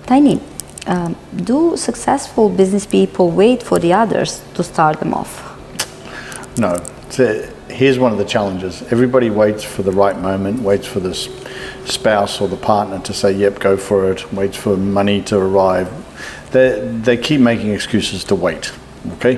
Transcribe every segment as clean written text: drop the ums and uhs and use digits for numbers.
Tiny, do successful business people wait for the others to start them off? No. Here's one of the challenges. Everybody waits for the right moment, waits for the spouse or the partner to say, yep, go for it, waits for money to arrive. They keep making excuses to wait, okay?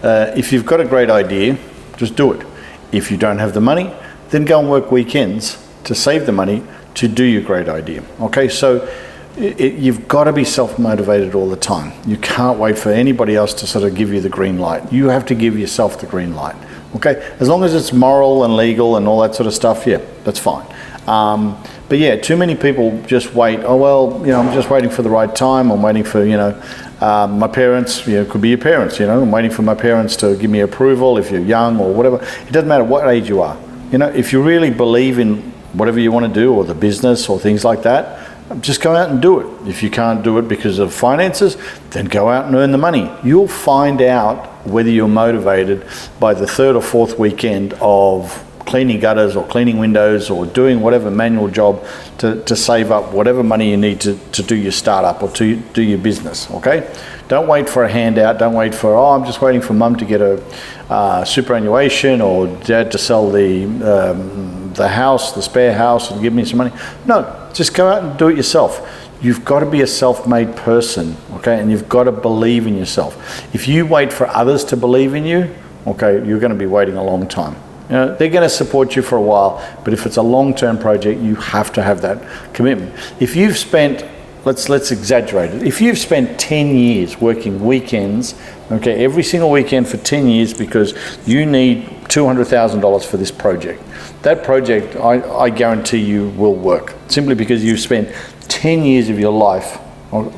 If you've got a great idea, just do it. If you don't have the money, then go and work weekends to save the money to do your great idea, okay? So you've got to be self-motivated all the time. You can't wait for anybody else to sort of give you the green light. You have to give yourself the green light, okay? As long as it's moral and legal and all that sort of stuff, yeah, that's fine. But yeah, too many people just wait. Oh, well, you know, I'm just waiting for the right time. I'm waiting for, you know, my parents, you know, it could be your parents, you know, I'm waiting for my parents to give me approval if you're young or whatever. It doesn't matter what age you are. You know, if you really believe in whatever you want to do or the business or things like that, just go out and do it. If you can't do it because of finances, then go out and earn the money. You'll find out whether you're motivated by the third or fourth weekend of cleaning gutters or cleaning windows or doing whatever manual job to save up whatever money you need to do your startup or to do your business, okay? Don't wait for a handout. Don't wait for, oh, I'm just waiting for mum to get a superannuation or dad to sell the house, the spare house, and give me some money. No, just go out and do it yourself. You've got to be a self-made person, okay? And you've got to believe in yourself. If you wait for others to believe in you, okay, you're going to be waiting a long time. You know, they're going to support you for a while, but if it's a long-term project, you have to have that commitment. If you've spent, let's exaggerate it. If you've spent 10 years working weekends, okay, every single weekend for 10 years because you need $200,000 for this project, that project, I guarantee you, will work simply because you've spent 10 years of your life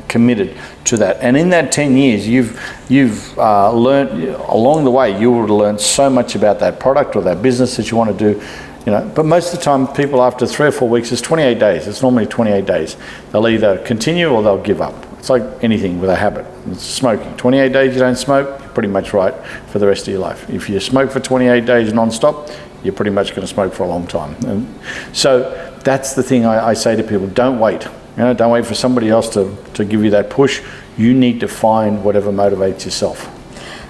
committed to that. And in that 10 years, you've learned along the way, you would have learned so much about that product or that business that you want to do. You know, but most of the time, people after 3 or 4 weeks, it's 28 days. It's normally 28 days. They'll either continue or they'll give up. It's like anything with a habit. It's smoking. 28 days you don't smoke, you're pretty much right for the rest of your life. If you smoke for 28 days non-stop, you're pretty much going to smoke for a long time. And so that's the thing I say to people, don't wait. You know, don't wait for somebody else to give you that push. You need to find whatever motivates yourself.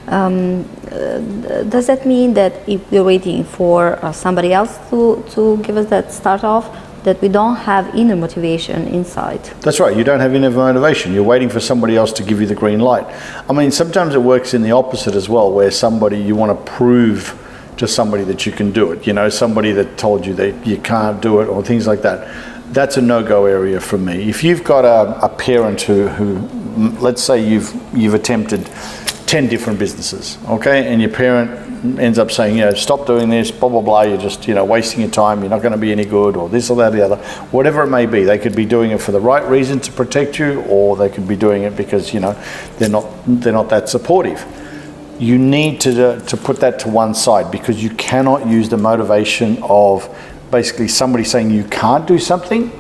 Does that mean that if we're waiting for somebody else to give us that start off, that we don't have inner motivation inside? That's right, you don't have inner motivation. You're waiting for somebody else to give you the green light. I mean, sometimes it works in the opposite as well, where somebody, you want to prove to somebody that you can do it. You know, somebody that told you that you can't do it or things like that. That's a no-go area for me. If you've got a parent who let's say you've attempted 10 different businesses, okay, and your parent ends up saying, you know, stop doing this, blah, blah, blah, you're just, you know, wasting your time, you're not going to be any good, or this or that or the other, whatever it may be. They could be doing it for the right reason to protect you, or they could be doing it because, you know, they're not that supportive. You need to put that to one side, because you cannot use the motivation of basically somebody saying you can't do something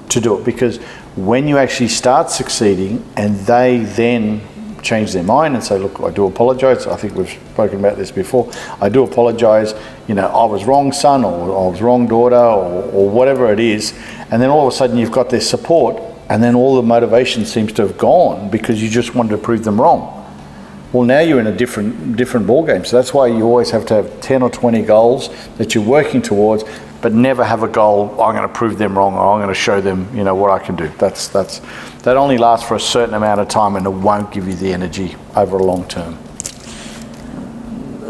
to do it, because when you actually start succeeding and they then change their mind and say, look, I do apologize, I think we've spoken about this before, I do apologize, you know, I was wrong son, or I was wrong daughter, or whatever it is, and then all of a sudden you've got their support, and then all the motivation seems to have gone because you just wanted to prove them wrong. Well, now you're in a different ball game. So that's why you always have to have 10 or 20 goals that you're working towards, but never have a goal, I'm going to prove them wrong, or I'm going to show them, you know, what I can do. That only lasts for a certain amount of time, and it won't give you the energy over a long term.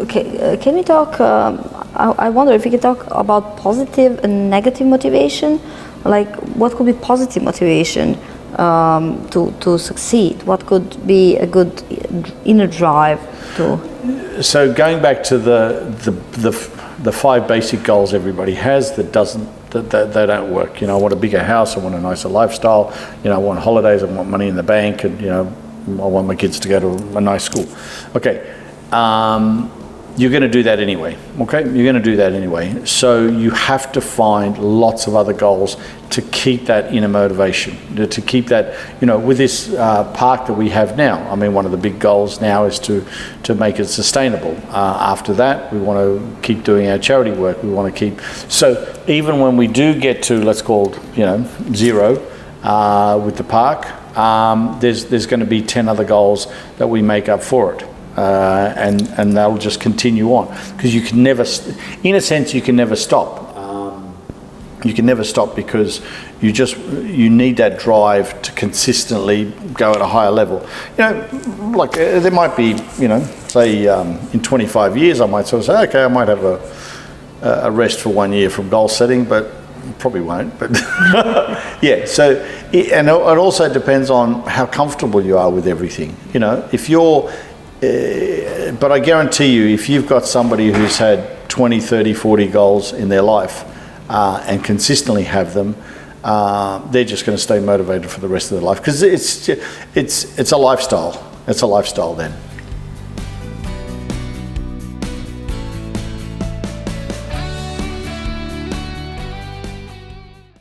Okay, can we talk, I wonder if we could talk about positive and negative motivation. Like, what could be positive motivation to succeed? What could be a good inner drive to? So going back to the 5 basic goals everybody has that they don't work. You know, I want a bigger house, I want a nicer lifestyle, you know, I want holidays, I want money in the bank, and, you know, I want my kids to go to a nice school. Okay, you're going to do that anyway, okay? You're going to do that anyway. So you have to find lots of other goals to keep that inner motivation, to keep that, you know, with this park that we have now. I mean, one of the big goals now is to make it sustainable. After that, we want to keep doing our charity work. We want to keep, so even when we do get to, let's call it, you know, 0 with the park, there's going to be 10 other goals that we make up for it. And they'll just continue on, because you can never, in a sense, you can never stop. You can never stop, because you need that drive to consistently go at a higher level. You know, like there might be, you know, say in 25 years, I might sort of say, okay, I might have a rest for 1 year from goal setting, but probably won't. But yeah, so and it also depends on how comfortable you are with everything. You know, if you're but I guarantee you, if you've got somebody who's had 20, 30, 40 goals in their life and consistently have them, they're just going to stay motivated for the rest of their life, because it's a lifestyle. It's a lifestyle then.